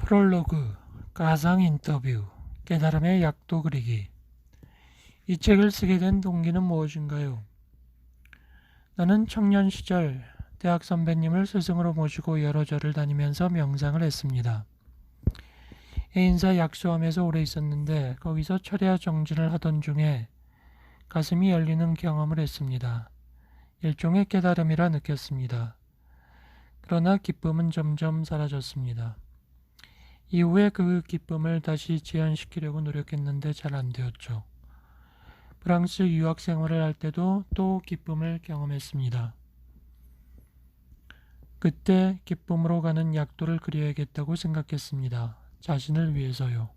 프롤로그, 가상 인터뷰, 깨달음의 약도 그리기. 이 책을 쓰게 된 동기는 무엇인가요? 나는 청년 시절 대학 선배님을 스승으로 모시고 여러 절을 다니면서 명상을 했습니다. 해인사 약수함에서 오래 있었는데 거기서 철야 정진을 하던 중에 가슴이 열리는 경험을 했습니다. 일종의 깨달음이라 느꼈습니다. 그러나 기쁨은 점점 사라졌습니다. 이후에 그 기쁨을 다시 재현시키려고 노력했는데 잘 안 되었죠. 프랑스 유학 생활을 할 때도 또 기쁨을 경험했습니다. 그때 기쁨으로 가는 약도를 그려야겠다고 생각했습니다. 자신을 위해서요.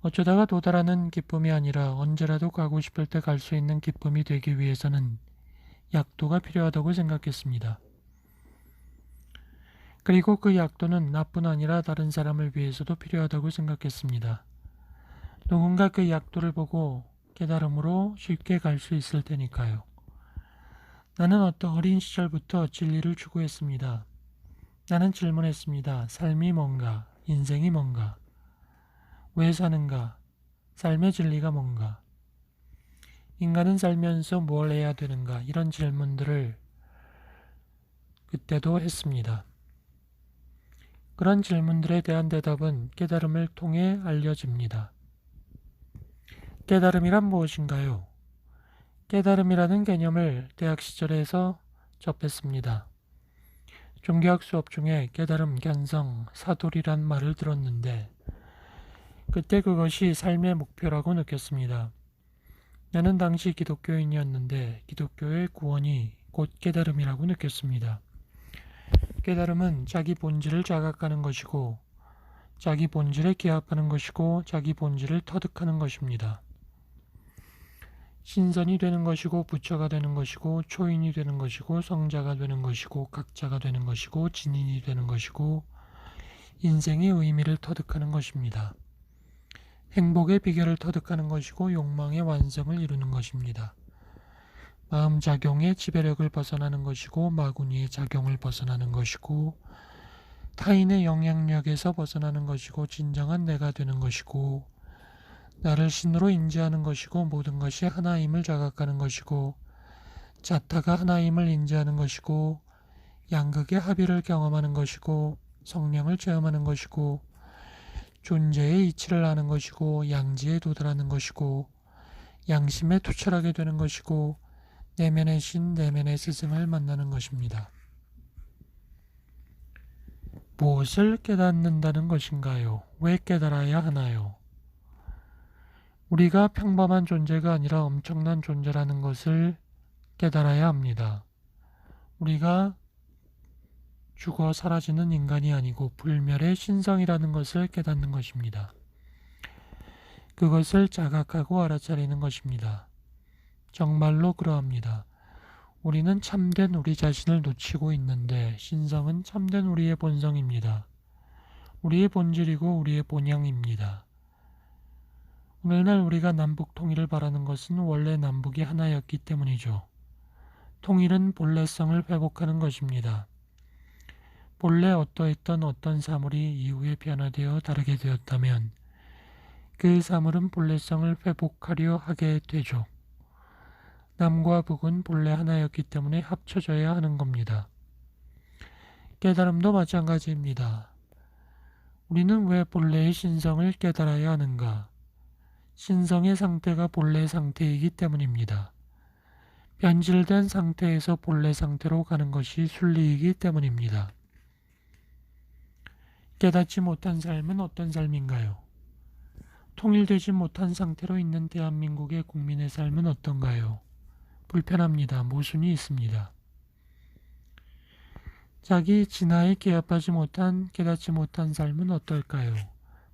어쩌다가 도달하는 기쁨이 아니라 언제라도 가고 싶을 때 갈 수 있는 기쁨이 되기 위해서는 약도가 필요하다고 생각했습니다. 그리고 그 약도는 나뿐 아니라 다른 사람을 위해서도 필요하다고 생각했습니다. 누군가 그 약도를 보고 깨달음으로 쉽게 갈 수 있을 테니까요. 나는 어린 시절부터 진리를 추구했습니다. 나는 질문했습니다. 삶이 뭔가? 인생이 뭔가? 왜 사는가? 삶의 진리가 뭔가? 인간은 살면서 뭘 해야 되는가? 이런 질문들을 그때도 했습니다. 그런 질문들에 대한 대답은 깨달음을 통해 알려집니다. 깨달음이란 무엇인가요? 깨달음이라는 개념을 대학 시절에서 접했습니다. 종교학 수업 중에 깨달음, 견성, 사돌이란 말을 들었는데 그때 그것이 삶의 목표라고 느꼈습니다. 나는 당시 기독교인이었는데 기독교의 구원이 곧 깨달음이라고 느꼈습니다. 깨달음은 자기 본질을 자각하는 것이고 자기 본질에 기합하는 것이고 자기 본질을 터득하는 것입니다. 신선이 되는 것이고 부처가 되는 것이고 초인이 되는 것이고 성자가 되는 것이고 각자가 되는 것이고 진인이 되는 것이고 인생의 의미를 터득하는 것입니다. 행복의 비결을 터득하는 것이고 욕망의 완성을 이루는 것입니다. 마음작용의 지배력을 벗어나는 것이고 마구니의 작용을 벗어나는 것이고 타인의 영향력에서 벗어나는 것이고 진정한 내가 되는 것이고 나를 신으로 인지하는 것이고 모든 것이 하나임을 자각하는 것이고 자타가 하나임을 인지하는 것이고 양극의 합의를 경험하는 것이고 성령을 체험하는 것이고 존재의 이치를 아는 것이고 양지에 도달하는 것이고 양심에 투철하게 되는 것이고 내면의 신, 내면의 스승을 만나는 것입니다. 무엇을 깨닫는다는 것인가요? 왜 깨달아야 하나요? 우리가 평범한 존재가 아니라 엄청난 존재라는 것을 깨달아야 합니다. 우리가 죽어 사라지는 인간이 아니고 불멸의 신성이라는 것을 깨닫는 것입니다. 그것을 자각하고 알아차리는 것입니다. 정말로 그러합니다. 우리는 참된 우리 자신을 놓치고 있는데 신성은 참된 우리의 본성입니다. 우리의 본질이고 우리의 본향입니다. 오늘날 우리가 남북 통일을 바라는 것은 원래 남북이 하나였기 때문이죠. 통일은 본래성을 회복하는 것입니다. 본래 어떠했던 어떤 사물이 이후에 변화되어 다르게 되었다면 그 사물은 본래성을 회복하려 하게 되죠. 남과 북은 본래 하나였기 때문에 합쳐져야 하는 겁니다. 깨달음도 마찬가지입니다. 우리는 왜 본래의 신성을 깨달아야 하는가? 신성의 상태가 본래 상태이기 때문입니다. 변질된 상태에서 본래 상태로 가는 것이 순리이기 때문입니다. 깨닫지 못한 삶은 어떤 삶인가요? 통일되지 못한 상태로 있는 대한민국의 국민의 삶은 어떤가요? 불편합니다. 모순이 있습니다. 자기 진화에 기합하지 못한, 깨닫지 못한 삶은 어떨까요?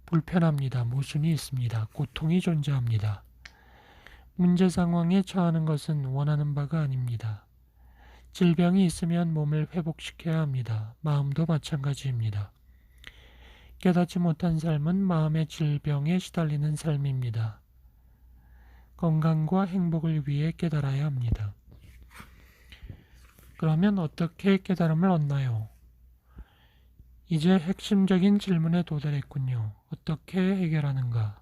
불편합니다. 모순이 있습니다. 고통이 존재합니다. 문제 상황에 처하는 것은 원하는 바가 아닙니다. 질병이 있으면 몸을 회복시켜야 합니다. 마음도 마찬가지입니다. 깨닫지 못한 삶은 마음의 질병에 시달리는 삶입니다. 건강과 행복을 위해 깨달아야 합니다. 그러면 어떻게 깨달음을 얻나요? 이제 핵심적인 질문에 도달했군요. 어떻게 해결하는가?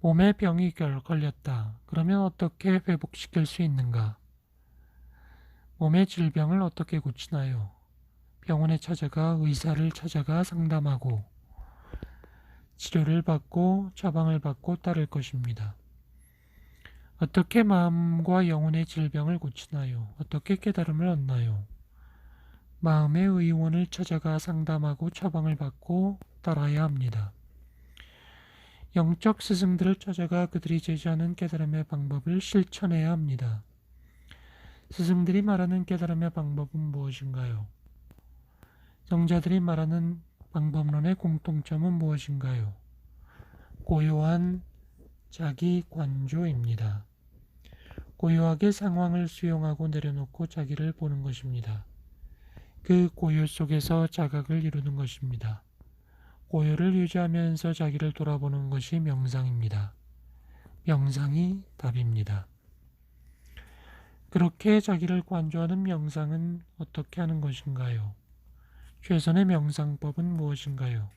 몸에 병이 걸렸다. 그러면 어떻게 회복시킬 수 있는가? 몸의 질병을 어떻게 고치나요? 병원에 찾아가 의사를 찾아가 상담하고 치료를 받고 처방을 받고 따를 것입니다. 어떻게 마음과 영혼의 질병을 고치나요? 어떻게 깨달음을 얻나요? 마음의 의원을 찾아가 상담하고 처방을 받고 따라야 합니다. 영적 스승들을 찾아가 그들이 제시하는 깨달음의 방법을 실천해야 합니다. 스승들이 말하는 깨달음의 방법은 무엇인가요? 성자들이 말하는 방법론의 공통점은 무엇인가요? 고요한 자기 관조입니다. 고요하게 상황을 수용하고 내려놓고 자기를 보는 것입니다. 그 고요 속에서 자각을 이루는 것입니다. 고요를 유지하면서 자기를 돌아보는 것이 명상입니다. 명상이 답입니다. 그렇게 자기를 관조하는 명상은 어떻게 하는 것인가요? 최선의 명상법은 무엇인가요?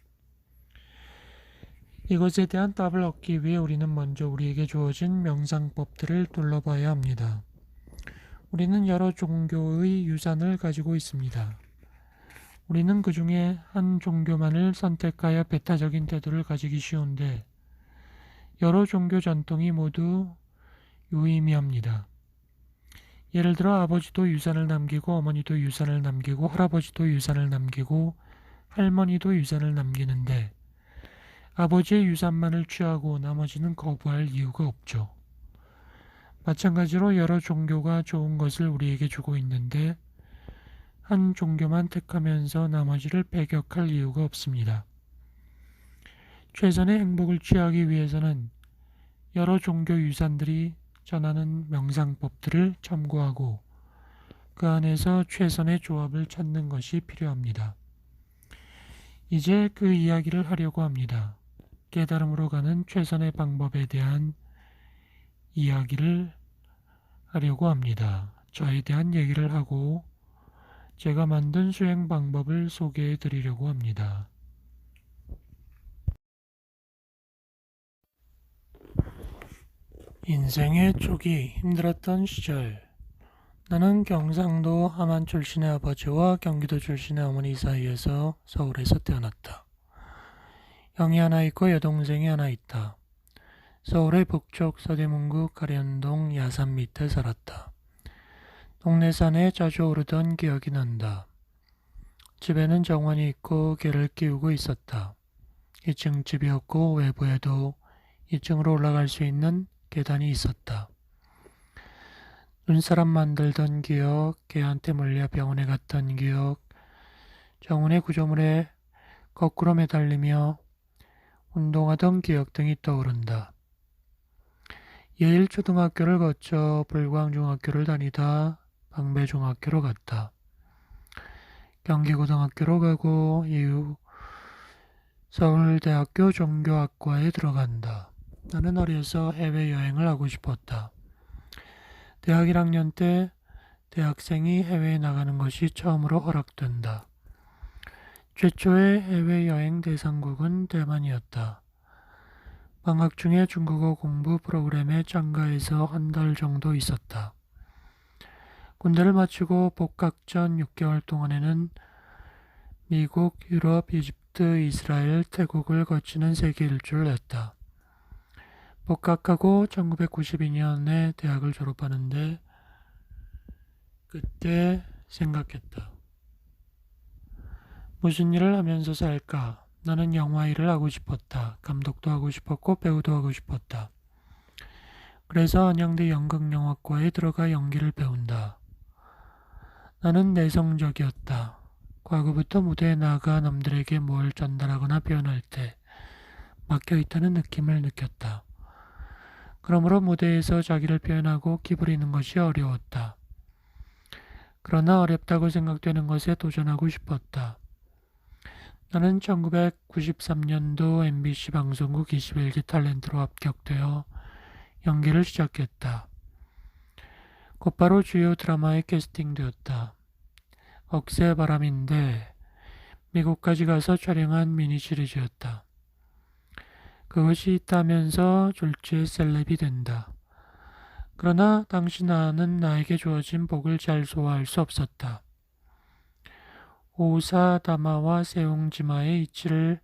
이것에 대한 답을 얻기 위해 우리는 먼저 우리에게 주어진 명상법들을 둘러봐야 합니다. 우리는 여러 종교의 유산을 가지고 있습니다. 우리는 그 중에 한 종교만을 선택하여 배타적인 태도를 가지기 쉬운데 여러 종교 전통이 모두 유의미합니다. 예를 들어 아버지도 유산을 남기고 어머니도 유산을 남기고 할아버지도 유산을 남기고 할머니도 유산을 남기는데 아버지의 유산만을 취하고 나머지는 거부할 이유가 없죠. 마찬가지로 여러 종교가 좋은 것을 우리에게 주고 있는데 한 종교만 택하면서 나머지를 배격할 이유가 없습니다. 최선의 행복을 취하기 위해서는 여러 종교 유산들이 전하는 명상법들을 참고하고 그 안에서 최선의 조합을 찾는 것이 필요합니다. 이제 그 이야기를 하려고 합니다. 깨달음으로 가는 최선의 방법에 대한 이야기를 하려고 합니다. 저에 대한 얘기를 하고 제가 만든 수행 방법을 소개해 드리려고 합니다. 인생의 초기 힘들었던 시절, 나는 경상도 함안 출신의 아버지와 경기도 출신의 어머니 사이에서 서울에서 태어났다. 형이 하나 있고 여동생이 하나 있다. 서울의 북쪽 서대문구 가련동 야산 밑에 살았다. 동네 산에 자주 오르던 기억이 난다. 집에는 정원이 있고 개를 키우고 있었다. 2층 집이었고 외부에도 2층으로 올라갈 수 있는 계단이 있었다. 눈사람 만들던 기억, 개한테 물려 병원에 갔던 기억, 정원의 구조물에 거꾸로 매달리며 운동하던 기억 등이 떠오른다. 예일초등학교를 거쳐 불광중학교를 다니다 방배중학교로 갔다. 경기고등학교로 가고 이후 서울대학교 종교학과에 들어간다. 나는 어려서 해외여행을 하고 싶었다. 대학 1학년 때 대학생이 해외에 나가는 것이 처음으로 허락된다. 최초의 해외여행 대상국은 대만이었다. 방학 중에 중국어 공부 프로그램에 참가해서 한 달 정도 있었다. 군대를 마치고 복학 전 6개월 동안에는 미국, 유럽, 이집트, 이스라엘, 태국을 거치는 세계 일주를 했다. 복학하고 1992년에 대학을 졸업하는데 그때 생각했다. 무슨 일을 하면서 살까? 나는 영화 일을 하고 싶었다. 감독도 하고 싶었고 배우도 하고 싶었다. 그래서 안양대 연극영화과에 들어가 연기를 배운다. 나는 내성적이었다. 과거부터 무대에 나가 남들에게 뭘 전달하거나 표현할 때 막혀있다는 느낌을 느꼈다. 그러므로 무대에서 자기를 표현하고 기부리는 것이 어려웠다. 그러나 어렵다고 생각되는 것에 도전하고 싶었다. 나는 1993년도 MBC 방송국 21기 탤런트로 합격되어 연기를 시작했다. 곧바로 주요 드라마에 캐스팅되었다. 억새바람인데 미국까지 가서 촬영한 미니 시리즈였다. 그것이 있다면서 졸지에 셀럽이 된다. 그러나 당시 나는 나에게 주어진 복을 잘 소화할 수 없었다. 오사다마와 세옹지마의 이치를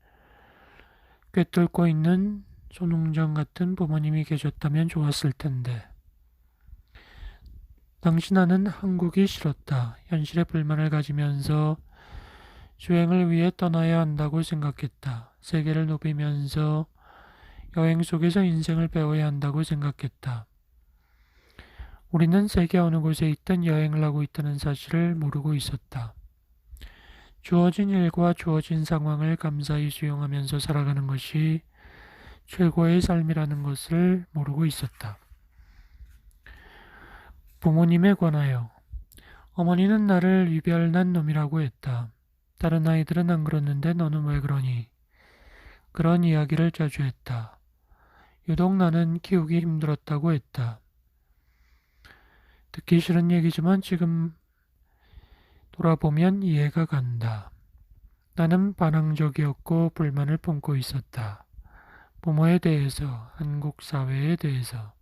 꿰뚫고 있는 손웅정 같은 부모님이 계셨다면 좋았을 텐데. 당시 나는 한국이 싫었다. 현실에 불만을 가지면서 주행을 위해 떠나야 한다고 생각했다. 세계를 누비면서 여행 속에서 인생을 배워야 한다고 생각했다. 우리는 세계 어느 곳에 있든 여행을 하고 있다는 사실을 모르고 있었다. 주어진 일과 주어진 상황을 감사히 수용하면서 살아가는 것이 최고의 삶이라는 것을 모르고 있었다. 부모님에 관하여 어머니는 나를 유별난 놈이라고 했다. 다른 아이들은 안 그러는데 너는 왜 그러니? 그런 이야기를 자주 했다. 유독 나는 키우기 힘들었다고 했다. 듣기 싫은 얘기지만 지금 돌아보면 이해가 간다. 나는 반항적이었고 불만을 품고 있었다. 부모에 대해서, 한국 사회에 대해서,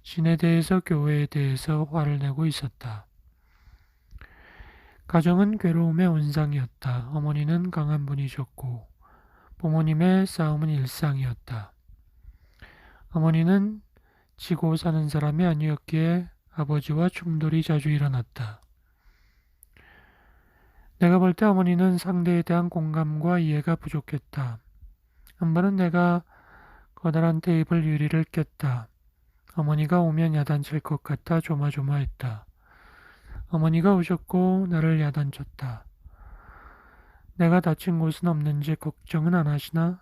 신에 대해서, 교회에 대해서 화를 내고 있었다. 가정은 괴로움의 온상이었다. 어머니는 강한 분이셨고 부모님의 싸움은 일상이었다. 어머니는 지고 사는 사람이 아니었기에 아버지와 충돌이 자주 일어났다. 내가 볼 때 어머니는 상대에 대한 공감과 이해가 부족했다. 한 번은 내가 커다란 테이블 유리를 깼다. 어머니가 오면 야단칠 것 같아 조마조마했다. 어머니가 오셨고 나를 야단쳤다. 내가 다친 곳은 없는지 걱정은 안 하시나?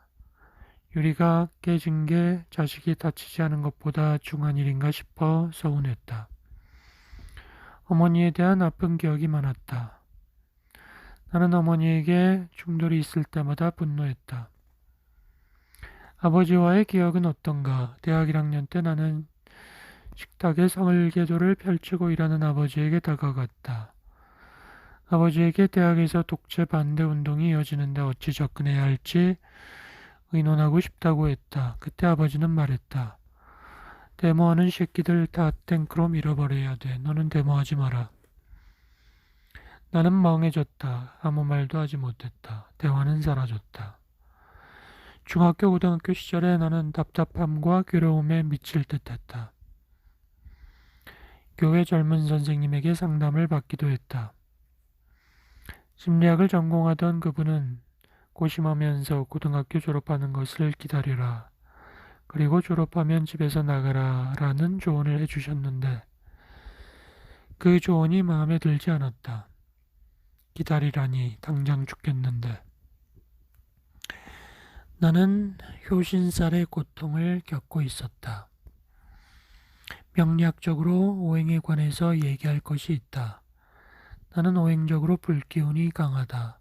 유리가 깨진 게 자식이 다치지 않은 것보다 중한 일인가 싶어 서운했다. 어머니에 대한 아픈 기억이 많았다. 나는 어머니에게 충돌이 있을 때마다 분노했다. 아버지와의 기억은 어떤가? 대학 1학년 때 나는 식탁에 성을개도를 펼치고 일하는 아버지에게 다가갔다. 아버지에게 대학에서 독재 반대 운동이 이어지는데 어찌 접근해야 할지 의논하고 싶다고 했다. 그때 아버지는 말했다. 데모하는 새끼들 다 탱크로 밀어버려야 돼. 너는 데모하지 마라. 나는 멍해졌다. 아무 말도 하지 못했다. 대화는 사라졌다. 중학교, 고등학교 시절에 나는 답답함과 괴로움에 미칠 듯했다. 교회 젊은 선생님에게 상담을 받기도 했다. 심리학을 전공하던 그분은 고심하면서 고등학교 졸업하는 것을 기다리라. 그리고 졸업하면 집에서 나가라 라는 조언을 해주셨는데 그 조언이 마음에 들지 않았다. 기다리라니 당장 죽겠는데. 나는 효신살의 고통을 겪고 있었다. 명리학적으로 오행에 관해서 얘기할 것이 있다. 나는 오행적으로 불기운이 강하다.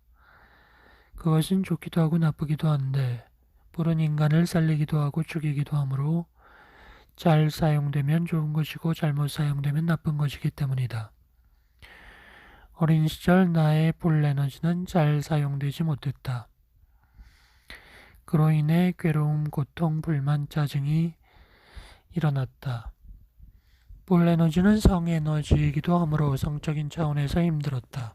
그것은 좋기도 하고 나쁘기도 한데 불은 인간을 살리기도 하고 죽이기도 하므로 잘 사용되면 좋은 것이고 잘못 사용되면 나쁜 것이기 때문이다. 어린 시절 나의 불 에너지는 잘 사용되지 못했다. 그로 인해 괴로움, 고통, 불만, 짜증이 일어났다. 불 에너지는 성 에너지이기도 하므로 성적인 차원에서 힘들었다.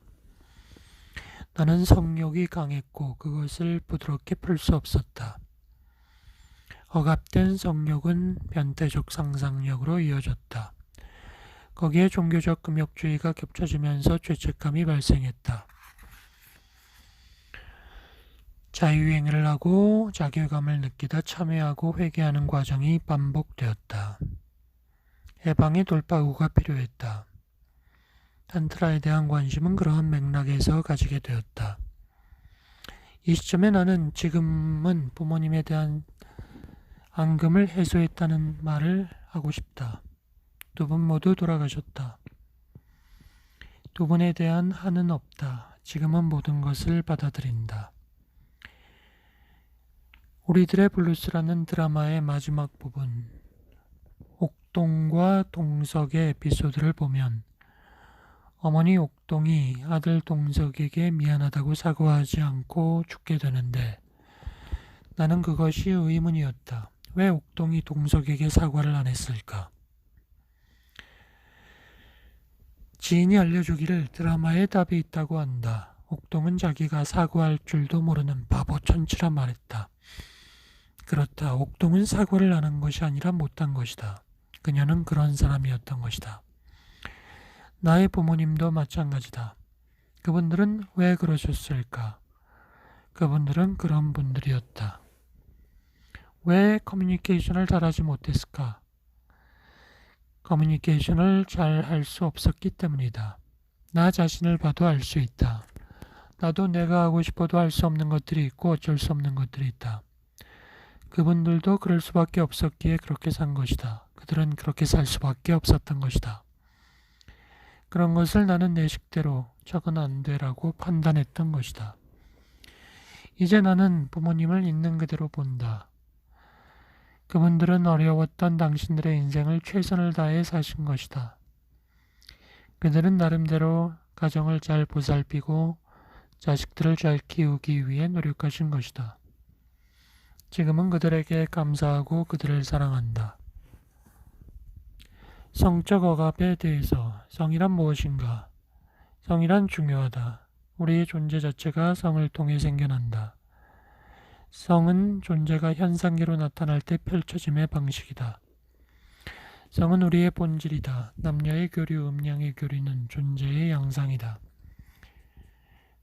나는 성욕이 강했고 그것을 부드럽게 풀 수 없었다. 억압된 성욕은 변태적 상상력으로 이어졌다. 거기에 종교적 금욕주의가 겹쳐지면서 죄책감이 발생했다. 자유행위를 하고 자괴감을 느끼다 참회하고 회개하는 과정이 반복되었다. 해방의 돌파구가 필요했다. 탄트라에 대한 관심은 그러한 맥락에서 가지게 되었다. 이 시점에 나는 지금은 부모님에 대한 앙금을 해소했다는 말을 하고 싶다. 두 분 모두 돌아가셨다. 두 분에 대한 한은 없다. 지금은 모든 것을 받아들인다. 우리들의 블루스라는 드라마의 마지막 부분, 옥동과 동석의 에피소드를 보면 어머니 옥동이 아들 동석에게 미안하다고 사과하지 않고 죽게 되는데 나는 그것이 의문이었다. 왜 옥동이 동석에게 사과를 안 했을까? 지인이 알려주기를 드라마에 답이 있다고 한다. 옥동은 자기가 사과할 줄도 모르는 바보 천치라 말했다. 그렇다. 옥동은 사과를 안 한 것이 아니라 못한 것이다. 그녀는 그런 사람이었던 것이다. 나의 부모님도 마찬가지다. 그분들은 왜 그러셨을까? 그분들은 그런 분들이었다. 왜 커뮤니케이션을 잘하지 못했을까? 커뮤니케이션을 잘 할 수 없었기 때문이다. 나 자신을 봐도 알 수 있다. 나도 내가 하고 싶어도 할 수 없는 것들이 있고 어쩔 수 없는 것들이 있다. 그분들도 그럴 수밖에 없었기에 그렇게 산 것이다. 그들은 그렇게 살 수밖에 없었던 것이다. 그런 것을 나는 내 식대로 저건 안 돼라고 판단했던 것이다. 이제 나는 부모님을 있는 그대로 본다. 그분들은 어려웠던 당신들의 인생을 최선을 다해 사신 것이다. 그들은 나름대로 가정을 잘 보살피고 자식들을 잘 키우기 위해 노력하신 것이다. 지금은 그들에게 감사하고 그들을 사랑한다. 성적 억압에 대해서 성이란 무엇인가? 성이란 중요하다. 우리의 존재 자체가 성을 통해 생겨난다. 성은 존재가 현상계로 나타날 때 펼쳐짐의 방식이다. 성은 우리의 본질이다. 남녀의 교류, 음양의 교류는 존재의 양상이다.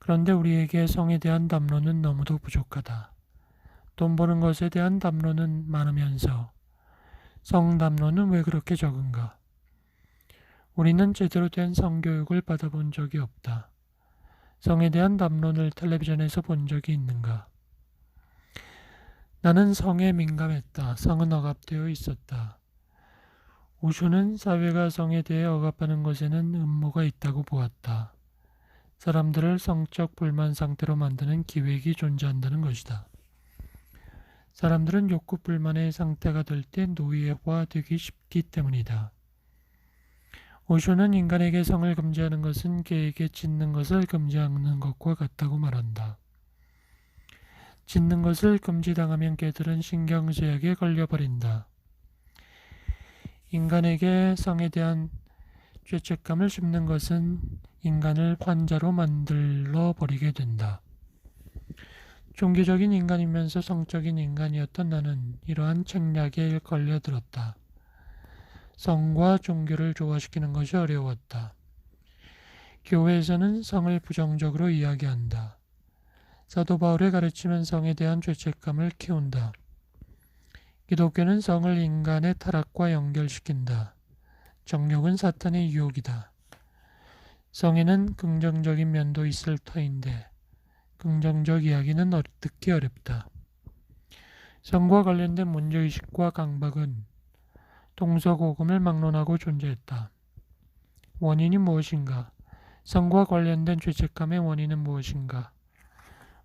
그런데 우리에게 성에 대한 담론은 너무도 부족하다. 돈 버는 것에 대한 담론은 많으면서 성 담론은 왜 그렇게 적은가? 우리는 제대로 된 성교육을 받아본 적이 없다. 성에 대한 담론을 텔레비전에서 본 적이 있는가? 나는 성에 민감했다. 성은 억압되어 있었다. 오쇼는 사회가 성에 대해 억압하는 것에는 음모가 있다고 보았다. 사람들을 성적 불만 상태로 만드는 기획이 존재한다는 것이다. 사람들은 욕구 불만의 상태가 될 때 노예화되기 쉽기 때문이다. 오쇼는 인간에게 성을 금지하는 것은 개에게 짖는 것을 금지하는 것과 같다고 말한다. 짖는 것을 금지당하면 개들은 신경쇠약에 걸려버린다. 인간에게 성에 대한 죄책감을 심는 것은 인간을 환자로 만들어 버리게 된다. 종교적인 인간이면서 성적인 인간이었던 나는 이러한 책략에 걸려들었다. 성과 종교를 조화시키는 것이 어려웠다. 교회에서는 성을 부정적으로 이야기한다. 사도 바울의 가르침은 성에 대한 죄책감을 키운다. 기독교는 성을 인간의 타락과 연결시킨다. 정욕은 사탄의 유혹이다. 성에는 긍정적인 면도 있을 터인데 긍정적 이야기는 듣기 어렵다. 성과 관련된 문제의식과 강박은 동서고금을 막론하고 존재했다. 원인이 무엇인가? 성과 관련된 죄책감의 원인은 무엇인가?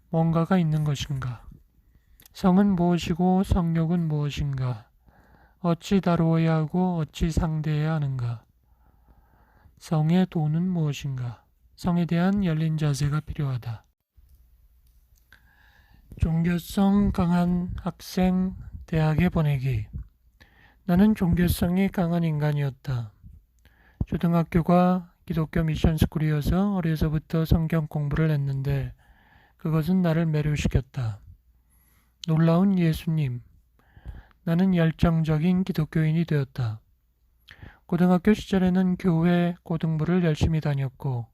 뭔가가 있는 것인가? 성은 무엇이고 성욕은 무엇인가? 어찌 다루어야 하고 어찌 상대해야 하는가? 성의 도는 무엇인가? 성에 대한 열린 자세가 필요하다. 종교성 강한 학생 대학에 보내기. 나는 종교성이 강한 인간이었다. 초등학교가 기독교 미션스쿨이어서 어려서부터 성경 공부를 했는데 그것은 나를 매료시켰다. 놀라운 예수님. 나는 열정적인 기독교인이 되었다. 고등학교 시절에는 교회 고등부를 열심히 다녔고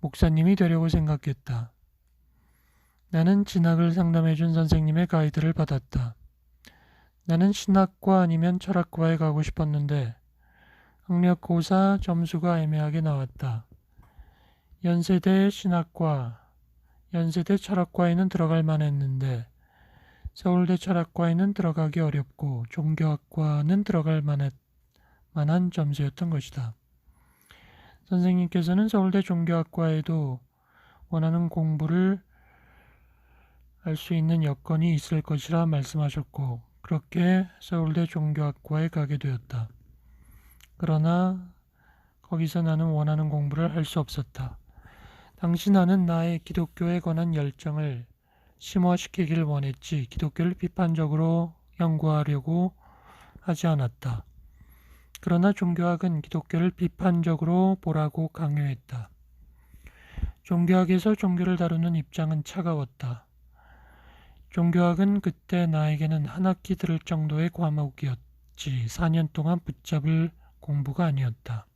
목사님이 되려고 생각했다. 나는 진학을 상담해준 선생님의 가이드를 받았다. 나는 신학과 아니면 철학과에 가고 싶었는데 학력고사 점수가 애매하게 나왔다. 연세대 신학과, 연세대 철학과에는 들어갈 만했는데 서울대 철학과에는 들어가기 어렵고 종교학과는 들어갈 만한 점수였던 것이다. 선생님께서는 서울대 종교학과에도 원하는 공부를 할 수 있는 여건이 있을 것이라 말씀하셨고 그렇게 서울대 종교학과에 가게 되었다. 그러나 거기서 나는 원하는 공부를 할 수 없었다. 당시 나는 나의 기독교에 관한 열정을 심화시키길 원했지 기독교를 비판적으로 연구하려고 하지 않았다. 그러나 종교학은 기독교를 비판적으로 보라고 강요했다. 종교학에서 종교를 다루는 입장은 차가웠다. 종교학은 그때 나에게는 한 학기 들을 정도의 과목이었지 4년 동안 붙잡을 공부가 아니었다.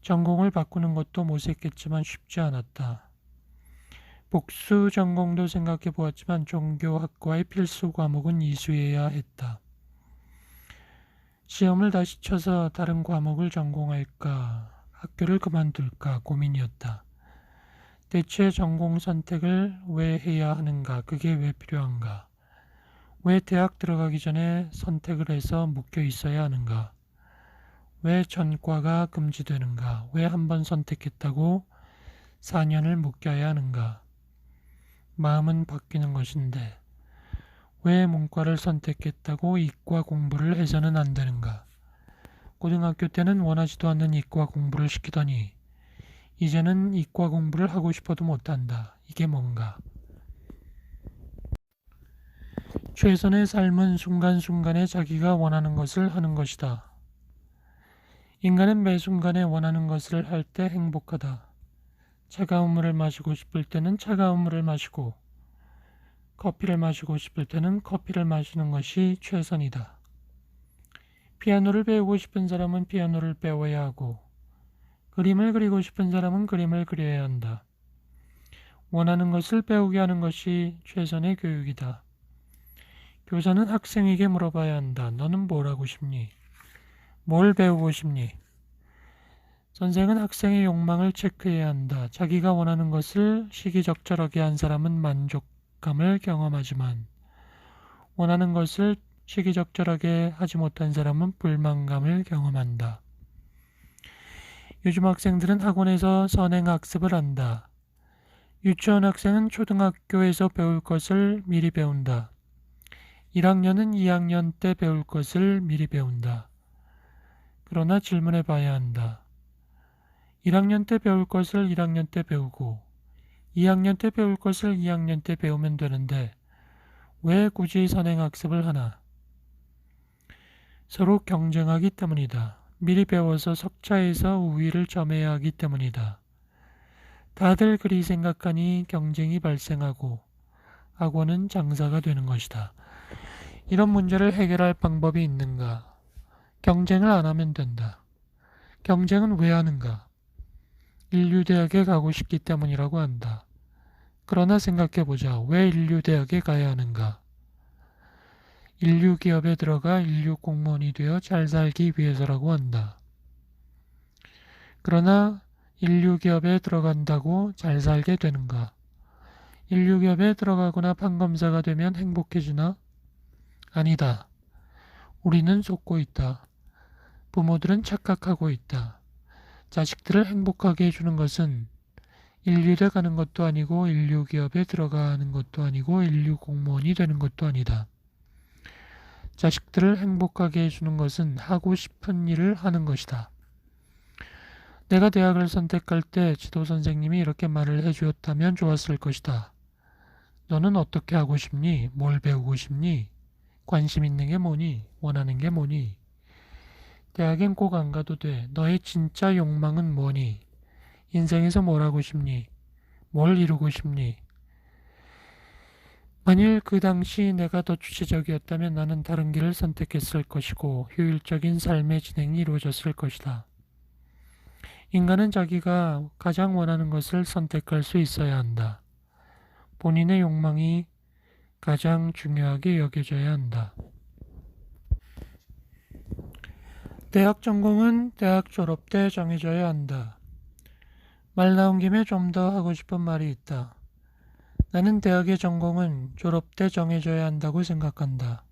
전공을 바꾸는 것도 모색했지만 쉽지 않았다. 복수 전공도 생각해 보았지만 종교학과의 필수 과목은 이수해야 했다. 시험을 다시 쳐서 다른 과목을 전공할까, 학교를 그만둘까 고민이었다. 대체 전공 선택을 왜 해야 하는가, 그게 왜 필요한가? 왜 대학 들어가기 전에 선택을 해서 묶여 있어야 하는가? 왜 전과가 금지되는가? 왜 한 번 선택했다고 4년을 묶여야 하는가? 마음은 바뀌는 것인데 왜 문과를 선택했다고 이과 공부를 해서는 안 되는가? 고등학교 때는 원하지도 않는 이과 공부를 시키더니 이제는 이과 공부를 하고 싶어도 못한다. 이게 뭔가? 최선의 삶은 순간순간에 자기가 원하는 것을 하는 것이다. 인간은 매 순간에 원하는 것을 할 때 행복하다. 차가운 물을 마시고 싶을 때는 차가운 물을 마시고 커피를 마시고 싶을 때는 커피를 마시는 것이 최선이다. 피아노를 배우고 싶은 사람은 피아노를 배워야 하고 그림을 그리고 싶은 사람은 그림을 그려야 한다. 원하는 것을 배우게 하는 것이 최선의 교육이다. 교사는 학생에게 물어봐야 한다. 너는 뭘 하고 싶니? 뭘 배우고 싶니? 선생은 학생의 욕망을 체크해야 한다. 자기가 원하는 것을 시기적절하게 한 사람은 만족감을 경험하지만 원하는 것을 시기적절하게 하지 못한 사람은 불만감을 경험한다. 요즘 학생들은 학원에서 선행학습을 한다. 유치원 학생은 초등학교에서 배울 것을 미리 배운다. 1학년은 2학년 때 배울 것을 미리 배운다. 그러나 질문해 봐야 한다. 1학년 때 배울 것을 1학년 때 배우고 2학년 때 배울 것을 2학년 때 배우면 되는데 왜 굳이 선행학습을 하나? 서로 경쟁하기 때문이다. 미리 배워서 석차에서 우위를 점해야 하기 때문이다. 다들 그리 생각하니 경쟁이 발생하고 학원은 장사가 되는 것이다. 이런 문제를 해결할 방법이 있는가? 경쟁을 안 하면 된다. 경쟁은 왜 하는가? 인류대학에 가고 싶기 때문이라고 한다. 그러나 생각해보자. 왜 인류대학에 가야 하는가? 인류기업에 들어가 인류공무원이 되어 잘 살기 위해서라고 한다. 그러나 인류기업에 들어간다고 잘 살게 되는가? 인류기업에 들어가거나 판검사가 되면 행복해지나? 아니다. 우리는 속고 있다. 부모들은 착각하고 있다. 자식들을 행복하게 해주는 것은 인류대 가는 것도 아니고 인류기업에 들어가는 것도 아니고 인류공무원이 되는 것도 아니다. 자식들을 행복하게 해주는 것은 하고 싶은 일을 하는 것이다. 내가 대학을 선택할 때 지도 선생님이 이렇게 말을 해주었다면 좋았을 것이다. 너는 어떻게 하고 싶니? 뭘 배우고 싶니? 관심 있는 게 뭐니? 원하는 게 뭐니? 대학엔 꼭 안 가도 돼. 너의 진짜 욕망은 뭐니? 인생에서 뭘 하고 싶니? 뭘 이루고 싶니? 만일 그 당시 내가 더 주체적이었다면 나는 다른 길을 선택했을 것이고 효율적인 삶의 진행이 이루어졌을 것이다. 인간은 자기가 가장 원하는 것을 선택할 수 있어야 한다. 본인의 욕망이 가장 중요하게 여겨져야 한다. 대학 전공은 대학 졸업 때 정해져야 한다. 말 나온 김에 좀 더 하고 싶은 말이 있다. 나는 대학의 전공은 졸업 때 정해져야 한다고 생각한다.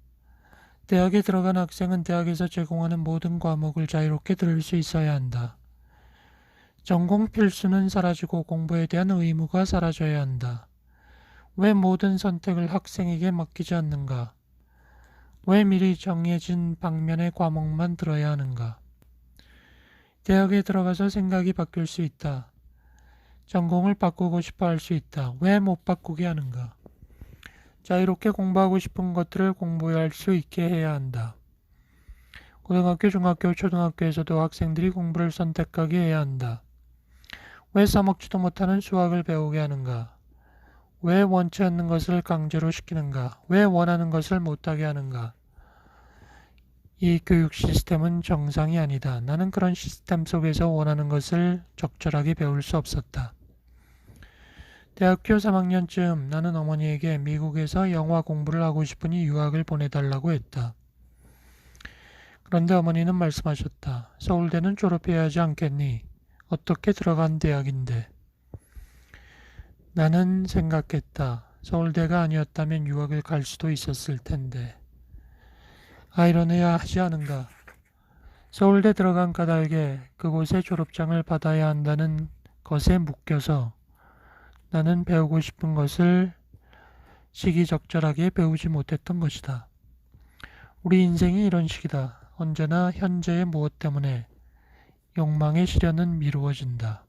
대학에 들어간 학생은 대학에서 제공하는 모든 과목을 자유롭게 들을 수 있어야 한다. 전공 필수는 사라지고 공부에 대한 의무가 사라져야 한다. 왜 모든 선택을 학생에게 맡기지 않는가? 왜 미리 정해진 방면의 과목만 들어야 하는가? 대학에 들어가서 생각이 바뀔 수 있다. 전공을 바꾸고 싶어 할 수 있다. 왜 못 바꾸게 하는가? 자유롭게 공부하고 싶은 것들을 공부할 수 있게 해야 한다. 고등학교, 중학교, 초등학교에서도 학생들이 공부를 선택하게 해야 한다. 왜 써먹지도 못하는 수학을 배우게 하는가? 왜 원치 않는 것을 강제로 시키는가? 왜 원하는 것을 못하게 하는가? 이 교육 시스템은 정상이 아니다. 나는 그런 시스템 속에서 원하는 것을 적절하게 배울 수 없었다. 대학교 3학년쯤 나는 어머니에게 미국에서 영화 공부를 하고 싶으니 유학을 보내달라고 했다. 그런데 어머니는 말씀하셨다. 서울대는 졸업해야 하지 않겠니? 어떻게 들어간 대학인데? 나는 생각했다. 서울대가 아니었다면 유학을 갈 수도 있었을 텐데. 이러내야 하지 않은가? 서울대 들어간 까닭에 그곳의 졸업장을 받아야 한다는 것에 묶여서 나는 배우고 싶은 것을 시기적절하게 배우지 못했던 것이다. 우리 인생이 이런 식이다. 언제나 현재의 무엇 때문에 욕망의 실현은 미루어진다.